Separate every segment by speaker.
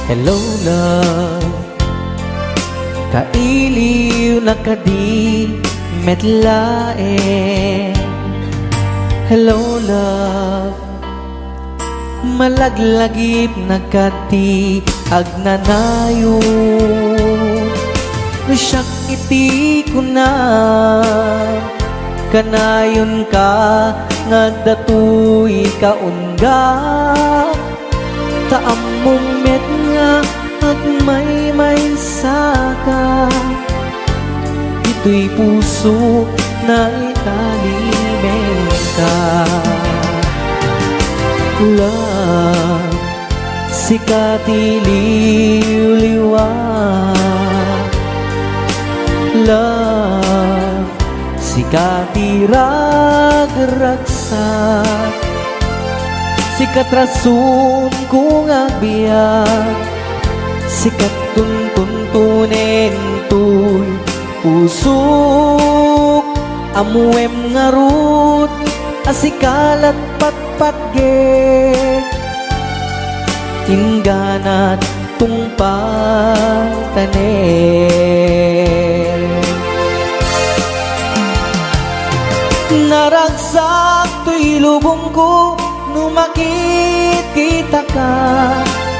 Speaker 1: Hello love, kailiw na kadi metlae. Hello love, malaglagip na kati agnanayon. Siyak iti ko na kanayon ka nga datoy kaunga. Taamong met nga at may saka. Ito'y puso na italimen ka. Love, sikati liw-liwa. Love, sikati rag-ragsak. Sikat rason kung agbiyak, sikat tuntunin tuy pusok. Amuem ngarut asikalat patpatge. Ingganat tungpatanen. Naragsak tuy lubong ko numakit kita ka.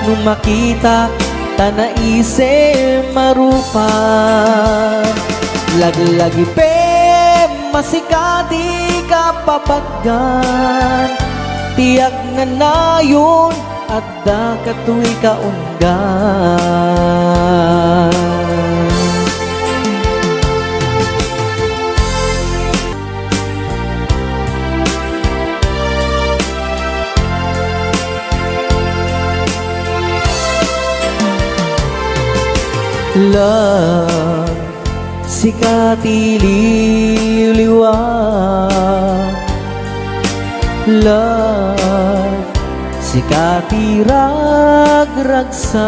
Speaker 1: Numakita tanaise marupa. Laglagi pe masikati ka papaggan. Tiyak nga nayon at da katuy kaunggan. Love, sikati liw-liwa. Love, sikati rag-ragsak.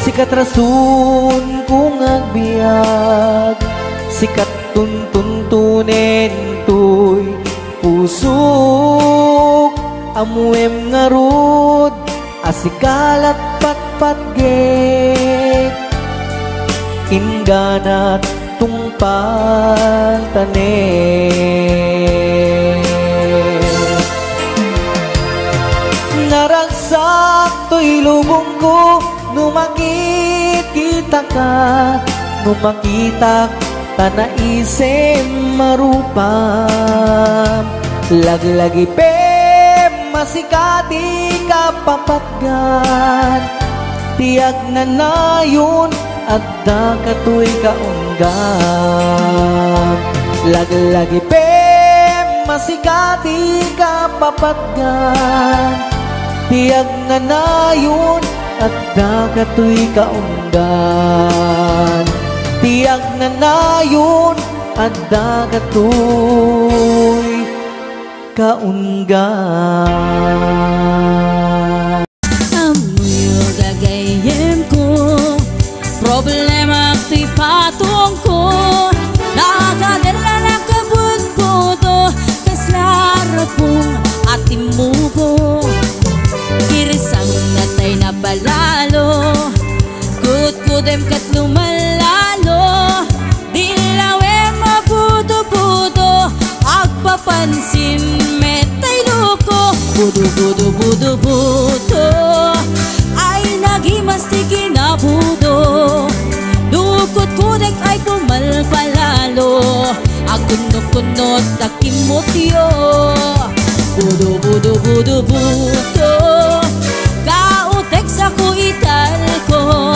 Speaker 1: Sikat rason kung agbiyak, sikat tuntunin tuy pusok. Amuem ngarud asikalat patpatge. Ingganat tungpatanen. Naragsak to'y lubong ko numakit kita ka. Numakita tanaise marupa. Laglagi pe masikati ka papatgan. Tiyak na nayon at da katuy kaunggan. Laglagi pe masikati ka papatgan. Tiyak na nayon at da katuy kaunggan. Tiyak na nayon at da katuy kaunggan.
Speaker 2: Amoy gagayem ko, problema ti patong ko. Nakadala na kabut-buto, kaslarapong atimugo. Kirisang natay na balalo, kut-kudem kat lumalalo. Dilawem mabuto-buto, agpapansin metay loko. Budo-budo-budo-budo, ay nagimastigin na budo. Lukot-kudek ay pumalpalalo, agunok-kunot takimotyo. Budo-budo-budo-budo, kautek sa kuital ko.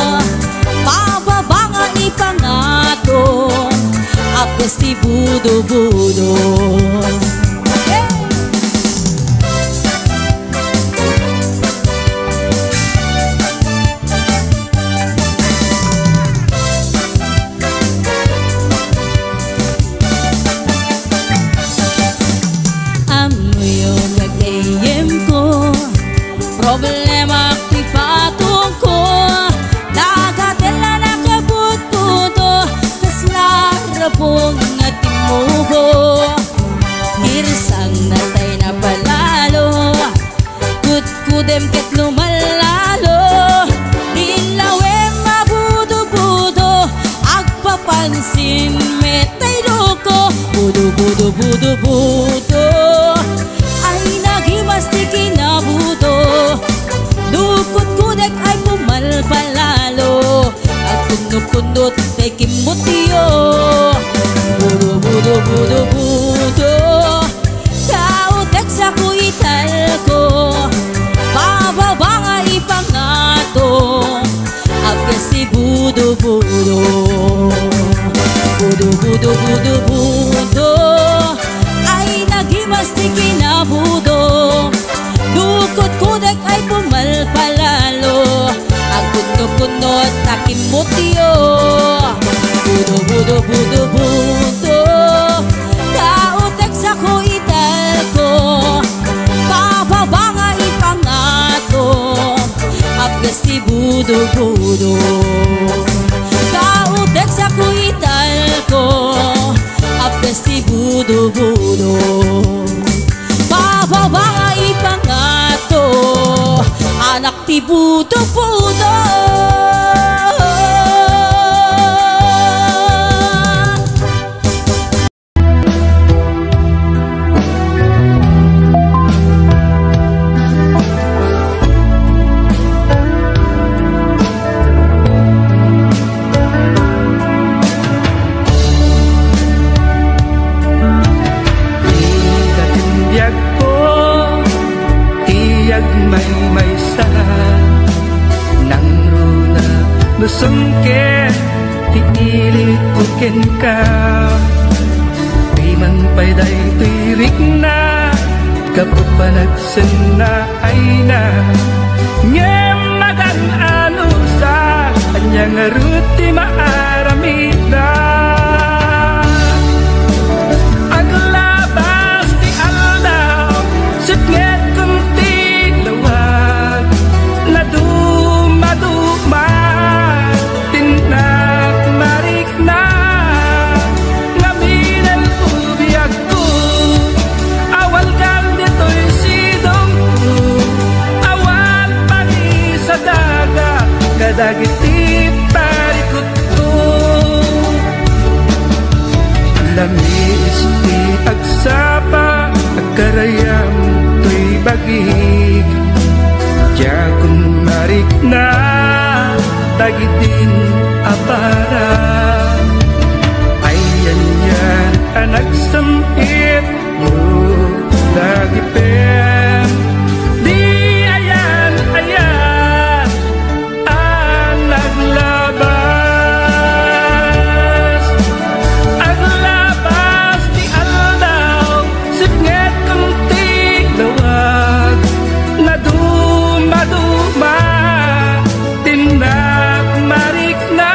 Speaker 2: Pababa nga ipangato, apos ti budo-budo. Problema ti patong ko, nagatela na kabut-buto, kaslarapong atimugo. Girsang natay na palalo, kut-kut Udem ket lumalalo Dilawe mabudo-budo Agpapansin metay loko Budo-budo-budo-budo Ay nagimas di kinabudo Dukot kudek ay pumalpalalo At kundot-kundot kay kimutiyo Budo-budo-budo-budo Kaudek sa kuital ko Bababa nga ipangato Agkas si budo-budo Budo-budo-budo-budo Ay nagimas di kinabudo Dukot kudek ay pumalpalalo Ang kundo-kundot takim mutiyo Budo-budo-budo-budo Kautek sa kuital ko Bababa nga ipangato Agkas si budo-budo Kautek sa kuital ko Agkas si budo-budo Bababa nga ipangato Anak ti budo-budo
Speaker 3: Sungkit tiilit ukin ka Di man payday tirik na Kapag panagsan na ay na Ngem nagan ano sa Kanyang aruti maaramida Aglabas di aldaw Sutnget kunti lawag Na dumaduma Kadagiti parikot ko Lamis di agsapa Agkarayam to'y bagig Diakon marik na Tagitin apara Ayan yan anak sampit mo Dagipen Di ayan ayan Aglabas di aldaw Sipnget kunti lawag Na dumaduma Tindak marik na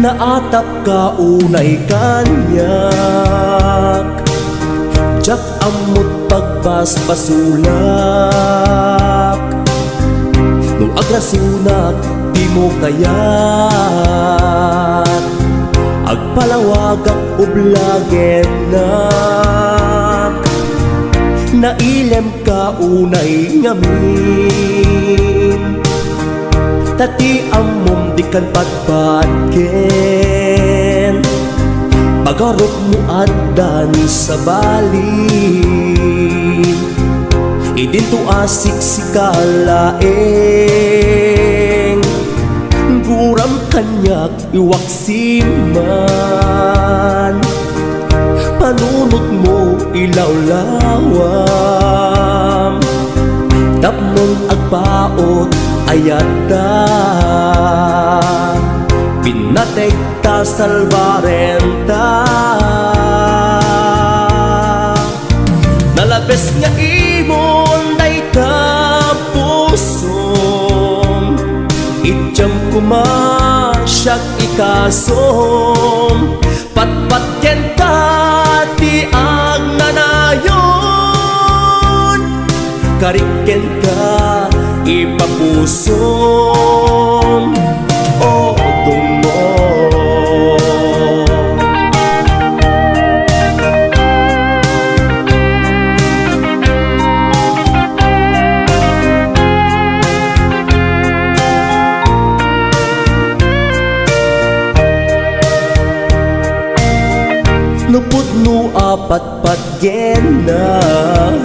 Speaker 4: naatap ka unay kanyak, jak amot pagpaspasulak, nung agrasunak di mo kayat, agpalawagak ublaget nailem ka unay ngamin, tati amom di kan patpatken, pagarok mo adan sa balin, idin to asik si kalaeng, guram kanyak iwaksiman, panunot mo ilawlawam, tapnon agpaot ayata, pinatekta salvarenta, nalabes nga imon day tapusom, itjam kumasyak ikasom, patpatken ka ti ang nanayon, kariken ka ipapusom o dungo. Lupot no apat-pat genak,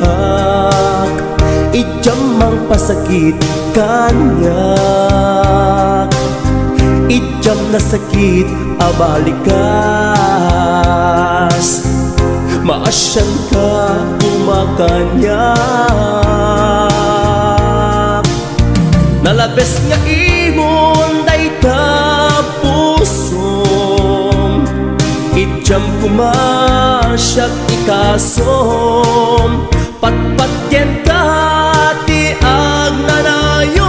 Speaker 4: ijamang pasakit kanyak, ijam na sakit abalikas, maasyan ka umakanyak, nalabes nga imon day tapusom, ijam kumasyak ikasom, patpatyen ka ti ang nanayon,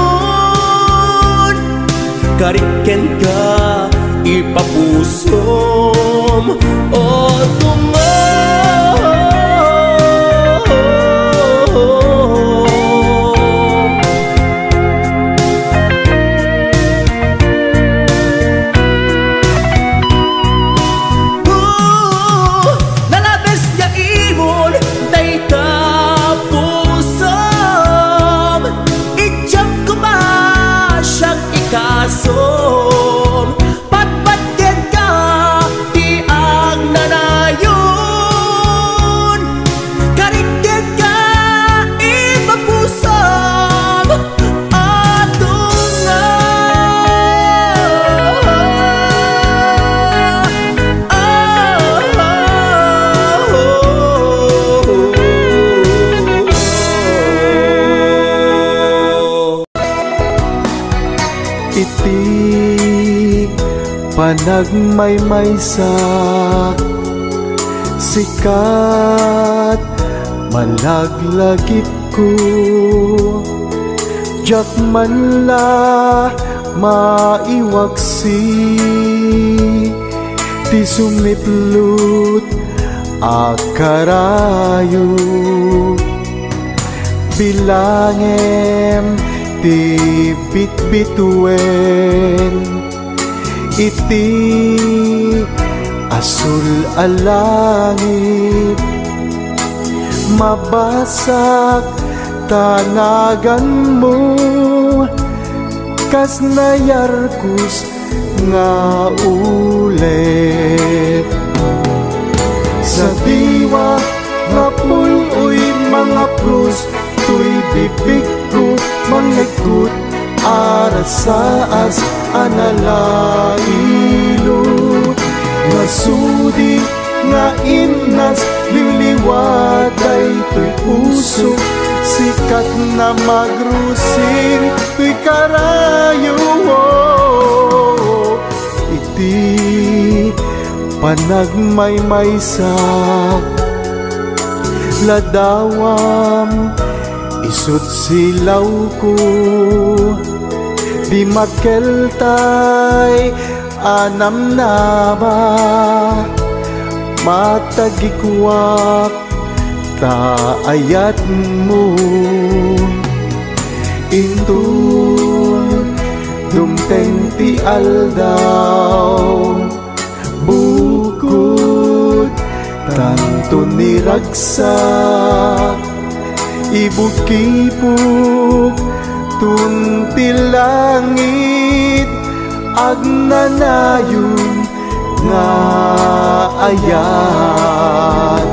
Speaker 4: kariken ka ipapusom o tungo. Patpatyen ka ti ang nanayon, kariken ka ipapusom atong
Speaker 5: itik panagmaymaysak, sikat malaglagip ko, jak man la maiwaksi, ti sumiplut akarayo, bilangem ti bitbituen, iti asul alangit, mabasak tanagan mo, kas nayarkus nga ulit, sa diwa nga puloy mga plus, tuy bibig ko mangikut arasaas analailut, nasudi nga imnas liliwatay tuy puso, sikat na magrusing tuy karayo, iti panagmaymaysak, ladawam isut silaw ko, di makeltay anam na ba matagikuak ta ayat mo intul dumteng ti aldaw bukod tanto niragsak ibukipuk tuntil langit agnanayon nga ayat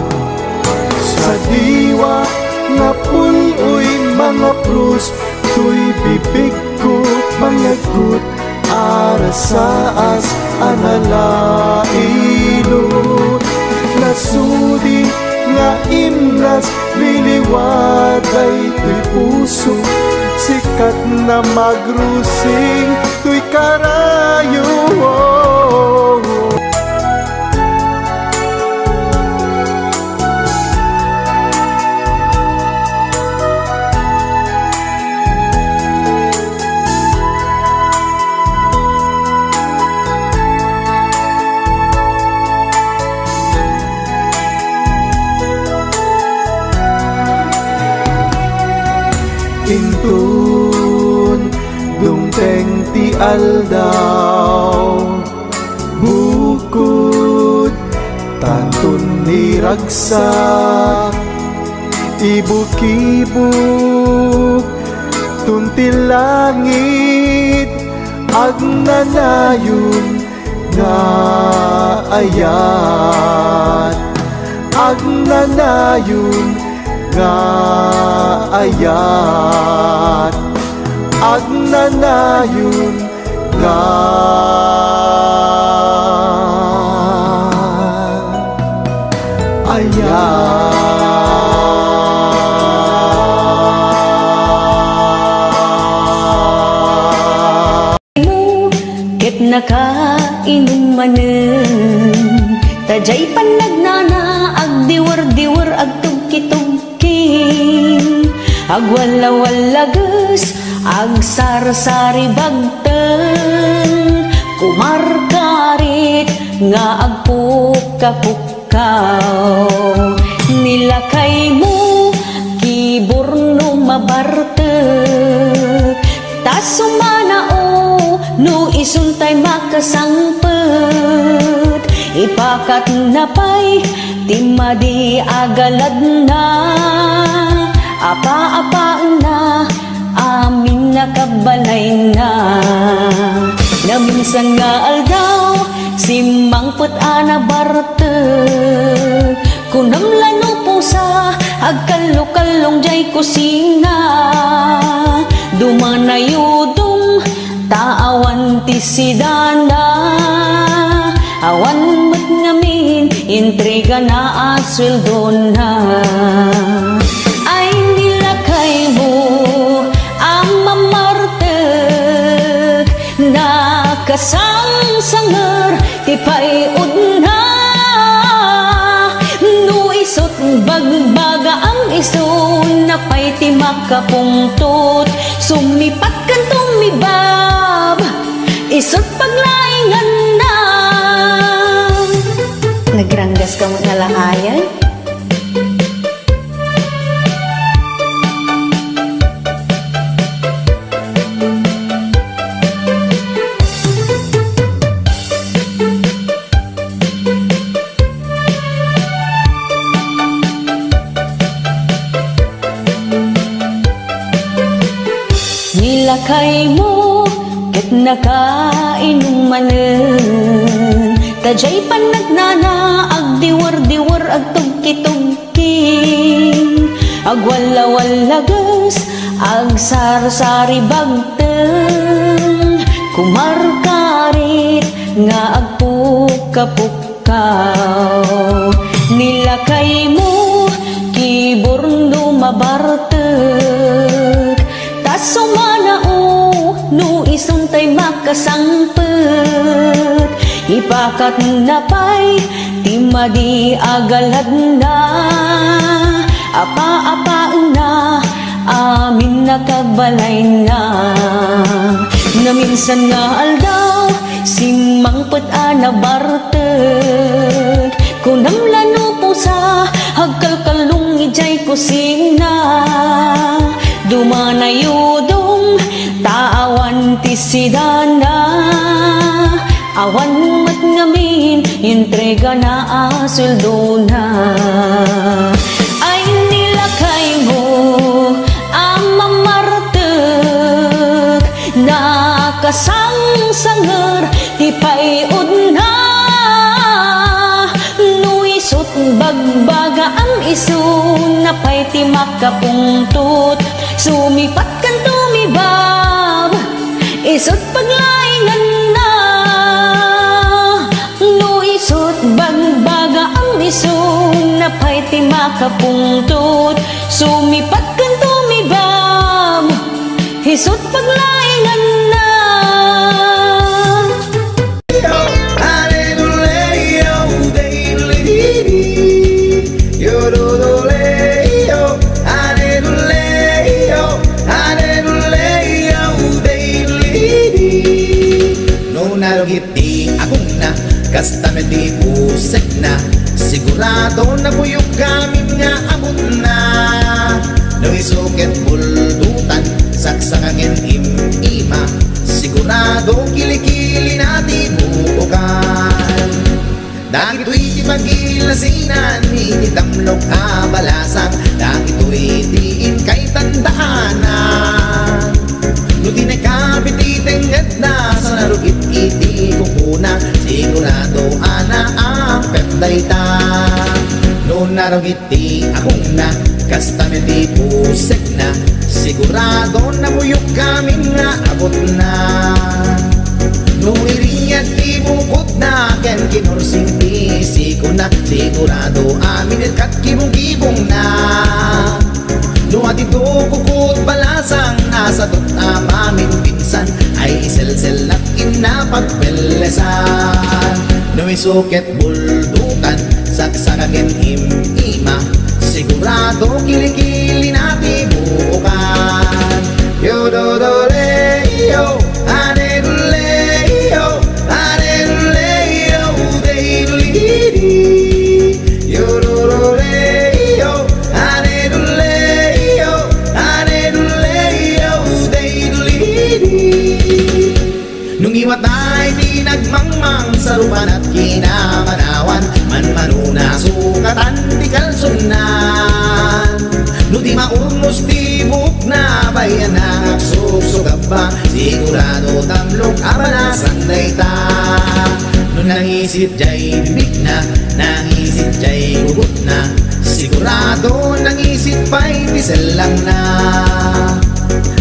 Speaker 5: sa diwa nga puloy mga plus tuy bibig ko mangagut arasaas analailot nasudi nga imnas liliwatay tuy puso sikat na magrusing tuy karayo intun dumteng ti aldaw bukod tantun niragsak ibukibuk tuntil langit agnanayon nga ayat agnanayon nga ayat agnanayon nga ayat
Speaker 2: ket nakainumanen tajay panagnana agdiwer-diwer agtugki-tugking agwala-walages agsar-sari bagteng kumarkarit nga agpukka-pukkaw nilakay mo kiburno mabartek tas sumanao no isuntay makasangpet ipakat na pa'y timadi agalad na apa-apa na amin nakabalay na naminsan nga aldaw simangpet ana bartek kunam lano pusa agkallo-kallong jay kusina dumanayudong taawan ti sidana awan met ngamin intriga na asweldo na ay nilakay mo ang mamartek nakasangsanger ti payod na no isot bagbaga ang iso napay ti makapungtot sumipat kan tumibab isot paglaingan na nagranggas ka mo nalahayan nilakay mo ket nakainumanen tajay panagnana agdiwer-diwer agtugki-tugking agwala-walages agsar-sari bagteng kumarkarit nga agpukka-pukkaw nilakay mo kiburno mabartek tas sumanao no isuntay makasangpet ipakat na pa'y timadi agalad na apa-apa na amin nakabalay na Na minsan nga aldaw simangpet ana bartet kunam lano po sa hagkalkalung ijay kusina dumanayudong taawan ti sidana awan mat ngamin entrega na asuldo na ay nilakay mo amamartek nakasangsanger ti payod na nuisot bagbaga ang iso napay ti makapungtot sumipat kan tumibab isot paglaingan na nuisot bagbaga ang iso napay ti makapungtot sumipat kan tumibab isot paglaingan na
Speaker 4: Kasta me di pusek na sigurado na buyog gamin nga amon na no isuket buldutan saksangangin ima sigurado kilikili na di buukan dagito'y di magilasinan iti damlok kabalasang dagito'y diin kay tandaanan no di nakabititengad na sa narugit iti kukuna sigurado ana ang pepday ta no narugit ti akong na kasta me ti pusek na sigurado na muyok kamin nga abot na no irinyat ti bukod na ken kinursing ti siko na sigurado amin kat kibong-kibong na no atito kukut balasang nasa tutamin pinsan ay isel-sel at inapagpelesan no isuket buldukan saksakagen ima sigurado kilikili na tibukan yododoleyo aneduleyo aneduleyo deidulidi yododoleyo aneduleyo aneduleyo deidulidi nung iwatay di nagmangmang sa rupan at kinamanawan manmanuna sukatan di kalsunan no di maurnos di buk na bayan na suksugab ba sigurado tamlok abalasan dayta no nangisit jay bibig na nangisit jay gugut na sigurado nangisit pa'y tisel lang na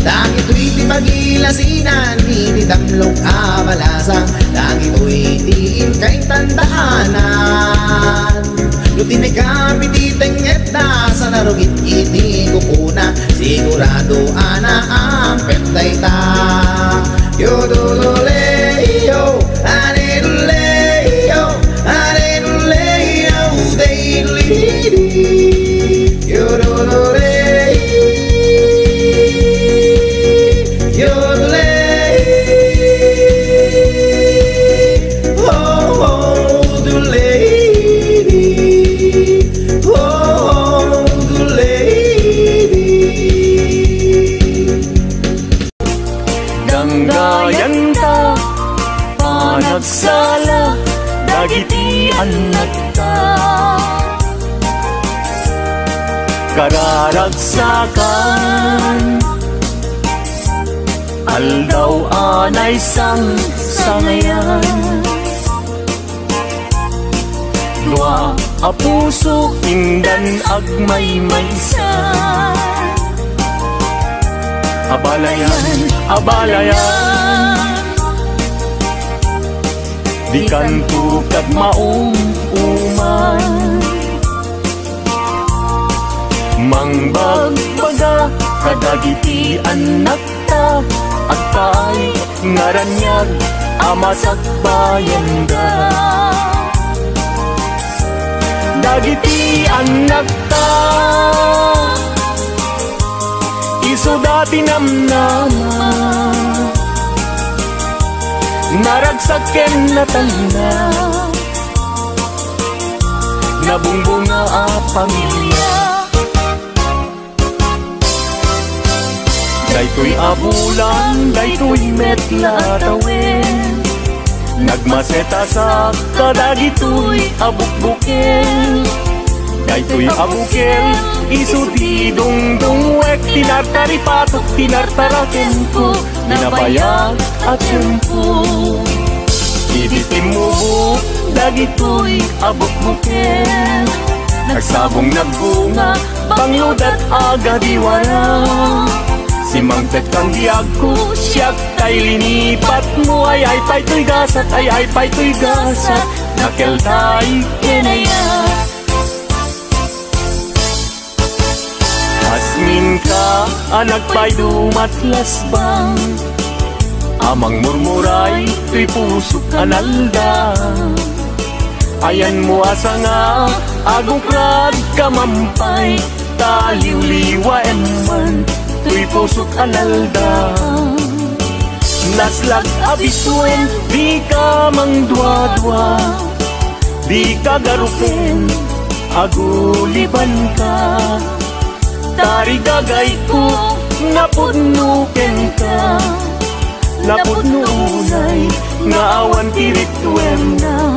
Speaker 4: dagito'y di pagilasinan iti damlok abalasa dagito'y diin kay tandaanan no tinagapit itenget na sa narugit iti kukuna sigurado ana ang pepday ta yododoleyo aneduleyo aneduleyo deidulidi yododoleyo
Speaker 3: Nagsala dagiti anak ta kararagsakan aldaw anay sangayan dua a puso indan agmay-maysa abalayan abalayan di kanto kag maumman mangbagbaga kadagiti anak ta at pa'y ngaranyag amasak bayan da dagiti anak ta iso dati namnama naragsaken na talina, nabungbunga a pamilya. Daytoy abulan, daytoy metla tawin, nagmaseta sa kadagitoy abukbuken. Daytoy abukel, isuti dungdungwek, tinartari patok, tinartaraken ko, nabayag at tempo. Ibitim mo buk, dagitoy abukbuken, nagsabong nagbunga, bangludat aga diwara. Si Mangtet kang diag ko, siyak kay linipat mo, ay pa'y gasat, ay pa'y gasat, nakeltay kinayat. Asmin ka, anak pa'y dumatlas bang, amang murmuray, tuy pusok analda. Ayan mo asa nga, agokrad kamampay, taliw-liwa eman, tuy pusok analda. Naslag abisuen, di ka mangdwa-dwa, di ka garupen, aguliban ka. Tari gagay ko, napudnuken ka, napudnunay, nga awan tirituem na.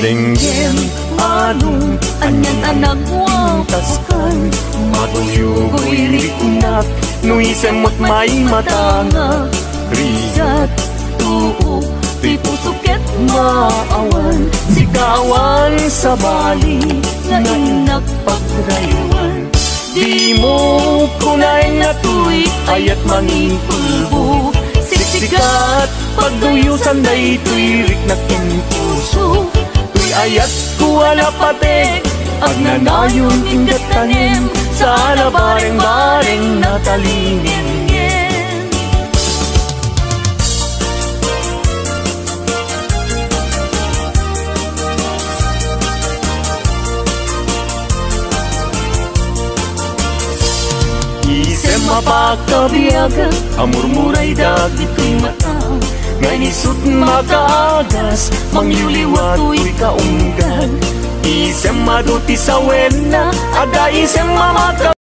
Speaker 3: Denggen, anong, anyan anak wataskan, matuyugoy rikunak, nuisemot may matanga. Riyat, tuo, tuy pusuket maawan, sikawan sa bali, nga inak pagrayuan. Di mo kunay nga tuy, ayat mangipulbo, siksikat, pagduyusan day tuy riknakin puso. Ayat ko alapatek, ag nanayon ingat tanim, sana bareng-bareng natalingin. Isem mapakabiyaga, amurmuray dagito'y mata, ngayon isut makaagas, mangyuliwa tuy kaunggan. Isem maduti sa wena, aga isem mamaka